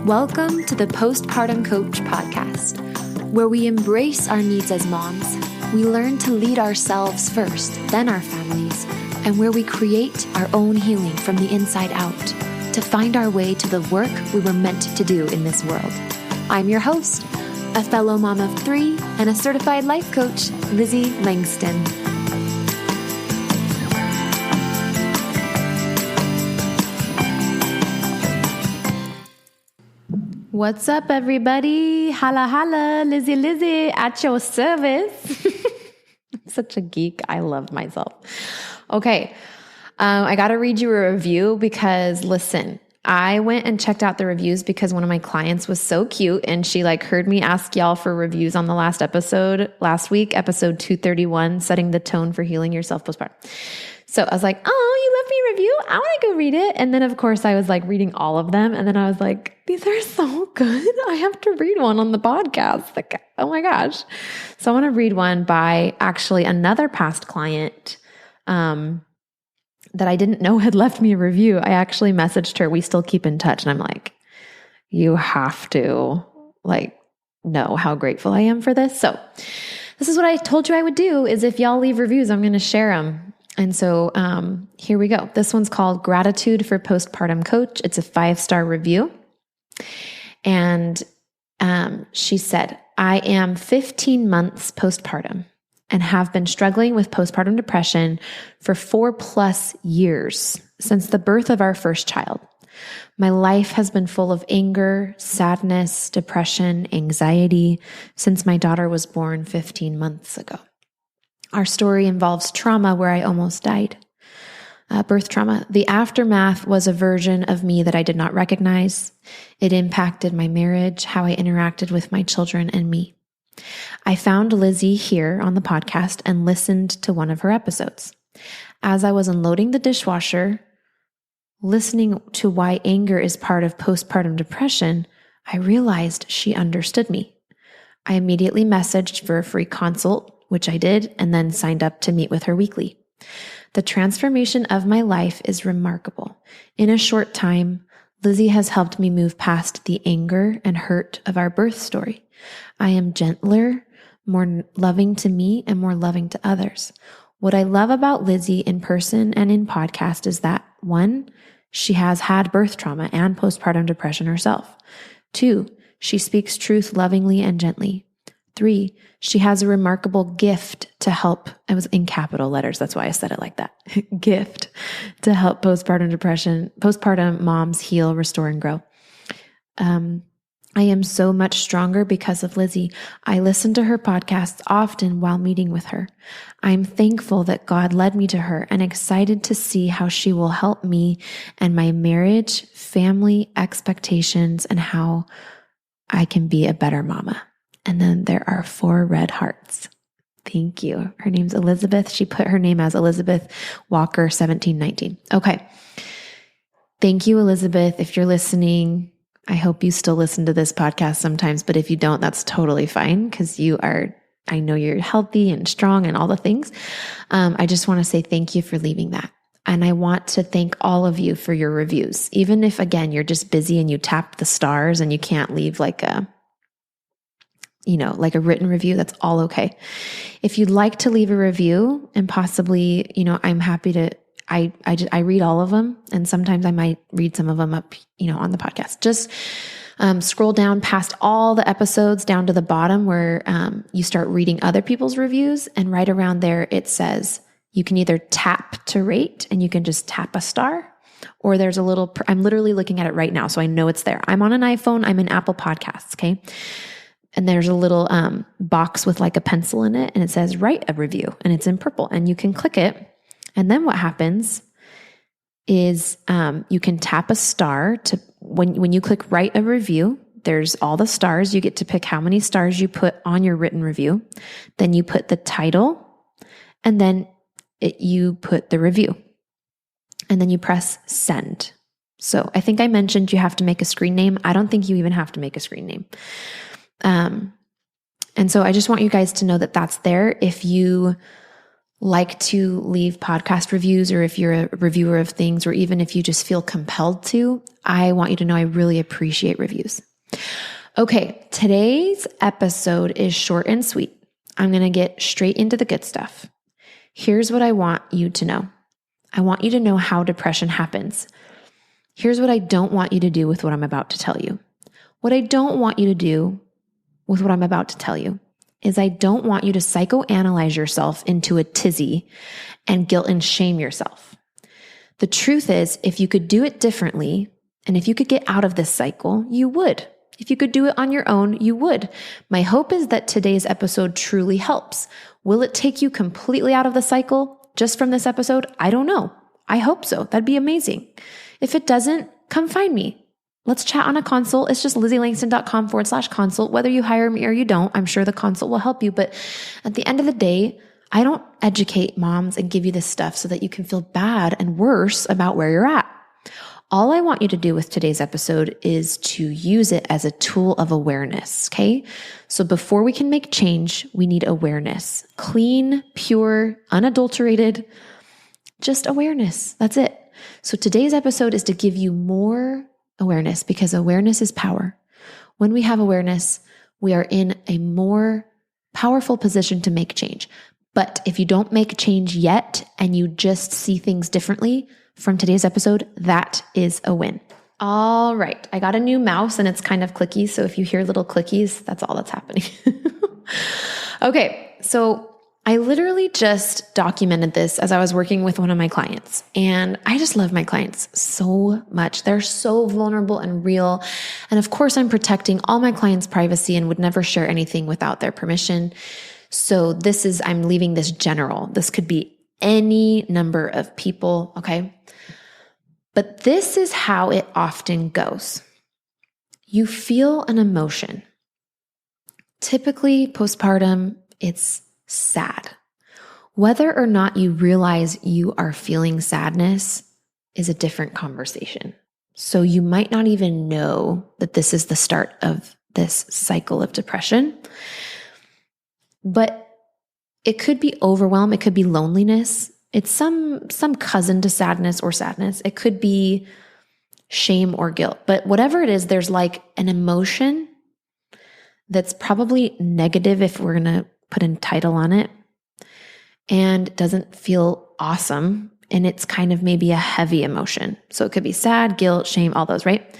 Welcome to the Postpartum Coach podcast, where we embrace our needs as moms, we learn to lead ourselves first, then our families, and where we create our own healing from the inside out to find our way to the work we were meant to do in this world. I'm your host, a fellow mom of 3 and a certified life coach, Lizzie Langston. What's up, everybody? Holla, holla, Lizzie at your service. I'm such a geek. I love myself. Okay, I got to read you a review because, listen, I went and checked out the reviews because one of my clients was so cute and she heard me ask y'all for reviews on the last week, episode 231, setting the tone for healing yourself postpartum. So I was like, oh, you left me a review? I want to go read it. And then of course I was reading all of them. And then I was like, these are so good. I have to read one on the podcast. Oh my gosh. So I want to read one by actually another past client, that I didn't know had left me a review. I actually messaged her. We still keep in touch. And I'm like, you have to know how grateful I am for this. So this is what I told you I would do is if y'all leave reviews, I'm going to share them. And so here we go. This one's called Gratitude for Postpartum Coach. It's a 5-star review. And she said, I am 15 months postpartum and have been struggling with postpartum depression for 4+ years since the birth of our first child. My life has been full of anger, sadness, depression, anxiety since my daughter was born 15 months ago. Our story involves trauma where I almost died. Birth trauma. The aftermath was a version of me that I did not recognize. It impacted my marriage, how I interacted with my children and me. I found Lizzie here on the podcast and listened to one of her episodes. As I was unloading the dishwasher, listening to why anger is part of postpartum depression, I realized she understood me. I immediately messaged for a free consult, which I did, and then signed up to meet with her weekly. The transformation of my life is remarkable. In a short time, Lizzie has helped me move past the anger and hurt of our birth story. I am gentler, more loving to me, and more loving to others. What I love about Lizzie in person and in podcast is that 1, she has had birth trauma and postpartum depression herself. 2, she speaks truth lovingly and gently. 3, she has a remarkable gift to help. It was in capital letters. That's why I said it like that. Gift to help postpartum moms heal, restore, and grow. I am so much stronger because of Lizzie. I listen to her podcasts often while meeting with her. I'm thankful that God led me to her and excited to see how she will help me and my marriage, family, expectations, and how I can be a better mama. And then there are 4 red hearts. Thank you. Her name's Elizabeth. She put her name as Elizabeth Walker 1719. Okay. Thank you, Elizabeth. If you're listening, I hope you still listen to this podcast sometimes, but if you don't, that's totally fine because I know you're healthy and strong and all the things. I just want to say thank you for leaving that. And I want to thank all of you for your reviews. Even if, again, you're just busy and you tap the stars and you can't leave a written review, that's all okay. If you'd like to leave a review and possibly, I'm happy to, I read all of them and sometimes I might read some of them up, on the podcast. Just scroll down past all the episodes down to the bottom where you start reading other people's reviews, and right around there it says you can either tap to rate and you can just tap a star, or there's a little, I'm literally looking at it right now so I know it's there. I'm on an iPhone, I'm in Apple Podcasts, okay? And there's a little box with a pencil in it and it says write a review and it's in purple and you can click it. And then what happens is you can tap a star to when you click write a review, there's all the stars. You get to pick how many stars you put on your written review. Then you put the title and then you put the review and then you press send. So I think I mentioned you have to make a screen name. I don't think you even have to make a screen name. And so I just want you guys to know that that's there. If you like to leave podcast reviews, or if you're a reviewer of things, or even if you just feel compelled to, I want you to know I really appreciate reviews. Okay, today's episode is short and sweet. I'm going to get straight into the good stuff. Here's what I want you to know. I want you to know how depression happens. Here's what I don't want you to do with what I'm about to tell you. What I don't want you to do with what I'm about to tell you is I don't want you to psychoanalyze yourself into a tizzy and guilt and shame yourself. The truth is, if you could do it differently, and if you could get out of this cycle, you would. If you could do it on your own, you would. My hope is that today's episode truly helps. Will it take you completely out of the cycle just from this episode? I don't know. I hope so. That'd be amazing. If it doesn't, come find me. Let's chat on a consult. It's just LizzieLangston.com/consult. Whether you hire me or you don't, I'm sure the consult will help you. But at the end of the day, I don't educate moms and give you this stuff so that you can feel bad and worse about where you're at. All I want you to do with today's episode is to use it as a tool of awareness, okay? So before we can make change, we need awareness. Clean, pure, unadulterated, just awareness. That's it. So today's episode is to give you more awareness, because awareness is power. When we have awareness, we are in a more powerful position to make change. But if you don't make change yet and you just see things differently from today's episode, that is a win. All right. I got a new mouse and it's kind of clicky. So if you hear little clickies, that's all that's happening. Okay. So I literally just documented this as I was working with one of my clients, and I just love my clients so much. They're so vulnerable and real. And of course, I'm protecting all my clients' privacy and would never share anything without their permission. So I'm leaving this general. This could be any number of people, okay? But this is how it often goes. You feel an emotion. Typically, postpartum, it's sad. Whether or not you realize you are feeling sadness is a different conversation. So you might not even know that this is the start of this cycle of depression. But it could be overwhelm. It could be loneliness. It's some cousin to sadness or sadness. It could be shame or guilt. But whatever it is, there's like an emotion that's probably negative, if we're going to put a title on it, and doesn't feel awesome. And it's kind of maybe a heavy emotion. So it could be sad, guilt, shame, all those, right?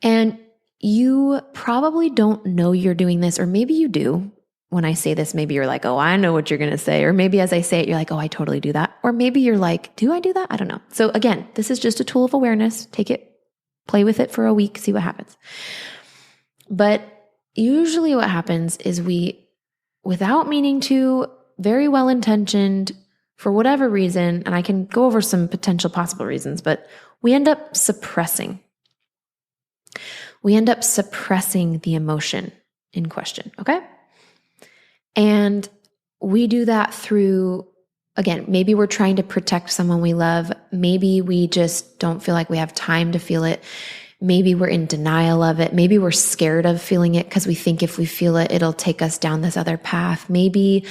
And you probably don't know you're doing this, or maybe you do. When I say this, maybe you're like, oh, I know what you're going to say. Or maybe as I say it, you're like, oh, I totally do that. Or maybe you're like, do I do that? I don't know. So again, this is just a tool of awareness. Take it, play with it for a week, see what happens. But usually what happens is without meaning to, very well-intentioned, for whatever reason, and I can go over some potential possible reasons, but we end up suppressing. We end up suppressing the emotion in question, okay? And we do that through, again, maybe we're trying to protect someone we love. Maybe we just don't feel like we have time to feel it. Maybe we're in denial of it. Maybe we're scared of feeling it because we think if we feel it, it'll take us down this other path. Maybe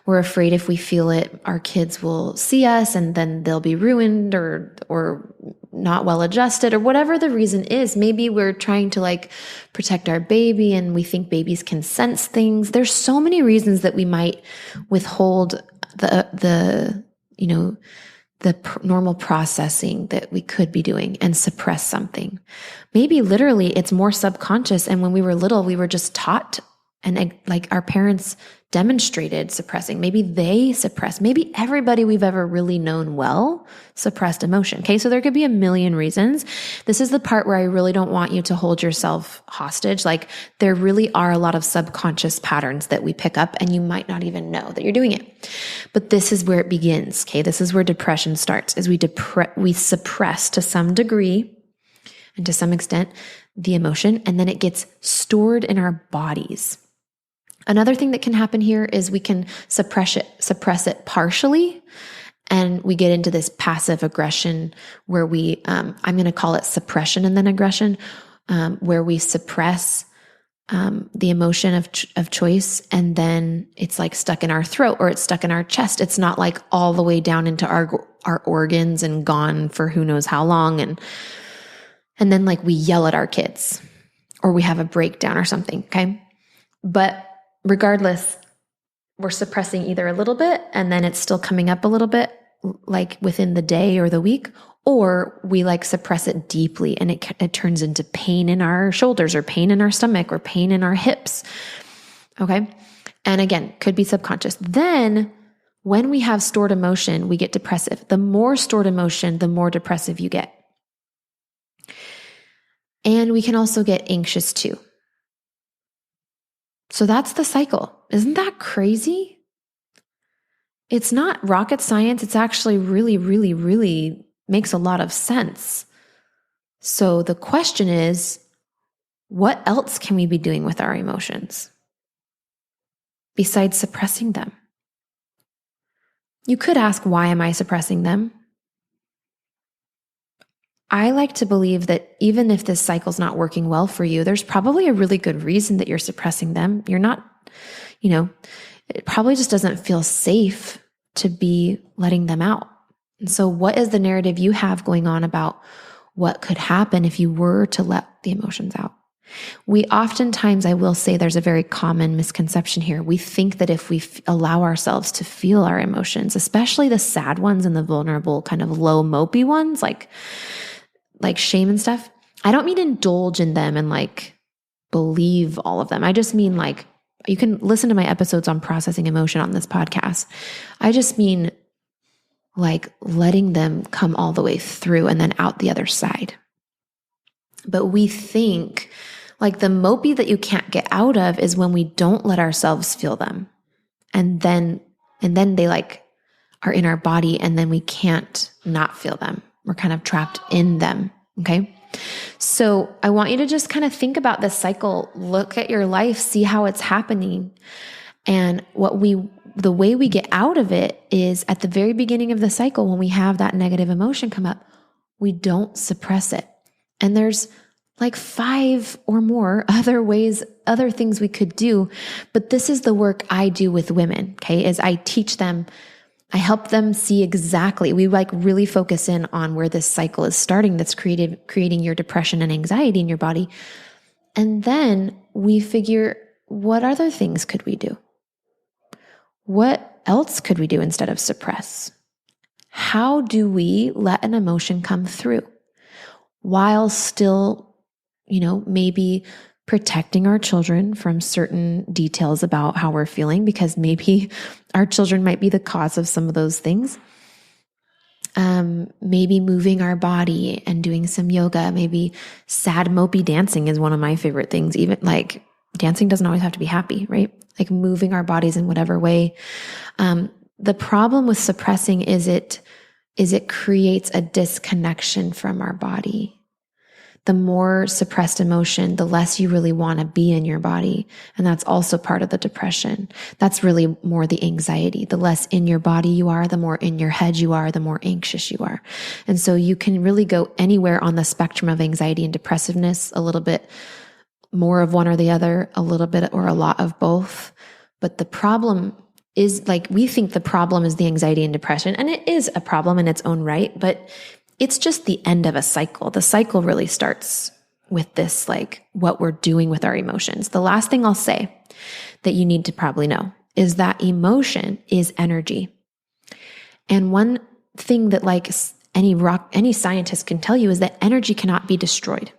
we're afraid if we feel it, our kids will see us and then they'll be ruined or not well adjusted, or whatever the reason is. Maybe we're trying to like protect our baby and we think babies can sense things. There's so many reasons that we might withhold the normal processing that we could be doing and suppress something. Maybe literally it's more subconscious. And when we were little, we were just taught, and like our parents demonstrated suppressing. Maybe they suppressed. Maybe everybody we've ever really known well suppressed emotion. Okay. So there could be a million reasons. This is the part where I really don't want you to hold yourself hostage. Like there really are a lot of subconscious patterns that we pick up and you might not even know that you're doing it. But this is where it begins. Okay. This is where depression starts, is we suppress to some degree and to some extent the emotion, and then it gets stored in our bodies. Another thing that can happen here is we can suppress it partially, and we get into this passive aggression where I'm going to call it suppression and then aggression, where we suppress the emotion of choice, and then it's like stuck in our throat or it's stuck in our chest. It's not like all the way down into our organs and gone for who knows how long. And then like we yell at our kids or we have a breakdown or something. Okay. But regardless, we're suppressing either a little bit and then it's still coming up a little bit like within the day or the week, or we like suppress it deeply and it turns into pain in our shoulders or pain in our stomach or pain in our hips. Okay. And again, could be subconscious. Then when we have stored emotion, we get depressive. The more stored emotion, the more depressive you get. And we can also get anxious too. So that's the cycle. Isn't that crazy? It's not rocket science. It's actually really, really, really makes a lot of sense. So the question is, what else can we be doing with our emotions besides suppressing them? You could ask, why am I suppressing them? I like to believe that even if this cycle's not working well for you, there's probably a really good reason that you're suppressing them. You're not, it probably just doesn't feel safe to be letting them out. And so what is the narrative you have going on about what could happen if you were to let the emotions out? We oftentimes, I will say there's a very common misconception here. We think that if we allow ourselves to feel our emotions, especially the sad ones and the vulnerable kind of low mopey ones, like shame and stuff. I don't mean indulge in them and like believe all of them. I just mean like, you can listen to my episodes on processing emotion on this podcast. I just mean like letting them come all the way through and then out the other side. But we think like the mopey that you can't get out of is when we don't let ourselves feel them. And then they like are in our body and then we can't not feel them. We're kind of trapped in them. Okay. So I want you to just kind of think about this cycle, look at your life, see how it's happening. And the way we get out of it is at the very beginning of the cycle, when we have that negative emotion come up, we don't suppress it. And there's like 5 or more other things we could do. But this is the work I do with women. Okay. Is I teach them, I help them see exactly, we like really focus in on where this cycle is starting that's creating your depression and anxiety in your body. And then we figure, what other things could we do? What else could we do instead of suppress? How do we let an emotion come through while still, maybe protecting our children from certain details about how we're feeling, because maybe our children might be the cause of some of those things. Maybe moving our body and doing some yoga, maybe sad mopey dancing is one of my favorite things. Even like dancing doesn't always have to be happy, right? Like moving our bodies in whatever way. The problem with suppressing is it creates a disconnection from our body. The more suppressed emotion, the less you really want to be in your body. And that's also part of the depression. That's really more the anxiety. The less in your body you are, the more in your head you are, the more anxious you are. And so you can really go anywhere on the spectrum of anxiety and depressiveness, a little bit more of one or the other, a little bit or a lot of both. But the problem is, like, we think the problem is the anxiety and depression, and it is a problem in its own right, but it's just the end of a cycle. The cycle really starts with this, like what we're doing with our emotions. The last thing I'll say that you need to probably know is that emotion is energy. And one thing that like any scientist can tell you is that energy cannot be destroyed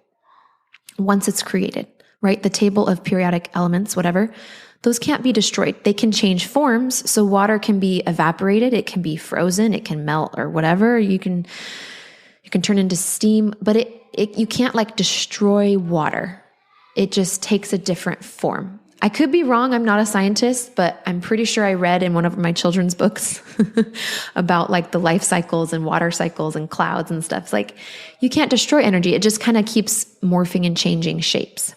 once it's created, right? The table of periodic elements, whatever, those can't be destroyed. They can change forms. So water can be evaporated. It can be frozen. It can melt or whatever. You can turn into steam, but you can't like destroy water. It just takes a different form. I could be wrong. I'm not a scientist, but I'm pretty sure I read in one of my children's books about like the life cycles and water cycles and clouds and stuff. It's like you can't destroy energy. It just kind of keeps morphing and changing shapes.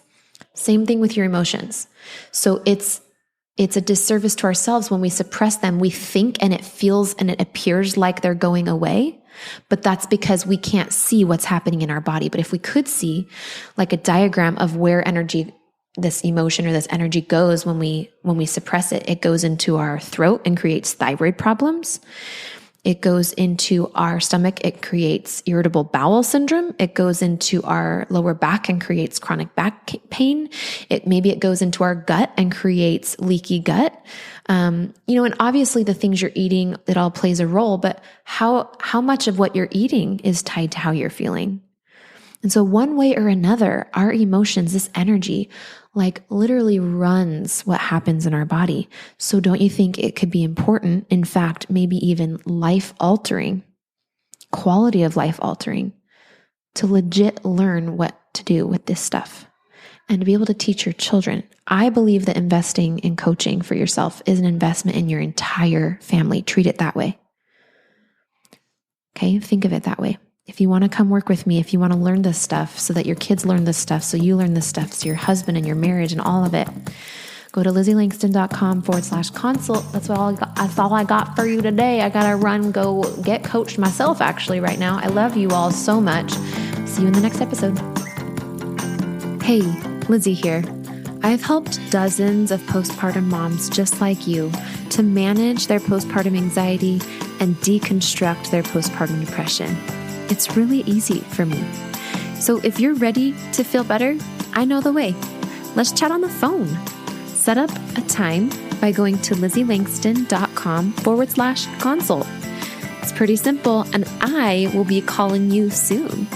Same thing with your emotions. So it's a disservice to ourselves when we suppress them. We think and it feels and it appears like they're going away, but that's because we can't see what's happening in our body. But if we could see like a diagram of where energy this emotion or this energy goes when we suppress it. It goes into our throat and creates thyroid problems. It goes into our stomach. It creates irritable bowel syndrome. It goes into our lower back and creates chronic back pain. Maybe it goes into our gut and creates leaky gut. And obviously the things you're eating, it all plays a role, but how much of what you're eating is tied to how you're feeling? And so one way or another, our emotions, this energy, like literally runs what happens in our body. So don't you think it could be important, in fact, maybe even life altering, quality of life altering, to legit learn what to do with this stuff and to be able to teach your children? I believe that investing in coaching for yourself is an investment in your entire family. Treat it that way. Okay, think of it that way. If you want to come work with me, if you want to learn this stuff so that your kids learn this stuff, so you learn this stuff, so your husband and your marriage and all of it, go to LizzieLangston.com/consult. That's all I got for you today. I got to go get coached myself actually right now. I love you all so much. See you in the next episode. Hey, Lizzie here. I've helped dozens of postpartum moms just like you to manage their postpartum anxiety and deconstruct their postpartum depression. It's really easy for me. So if you're ready to feel better, I know the way. Let's chat on the phone. Set up a time by going to LizzieLangston.com/consult. It's pretty simple, and I will be calling you soon.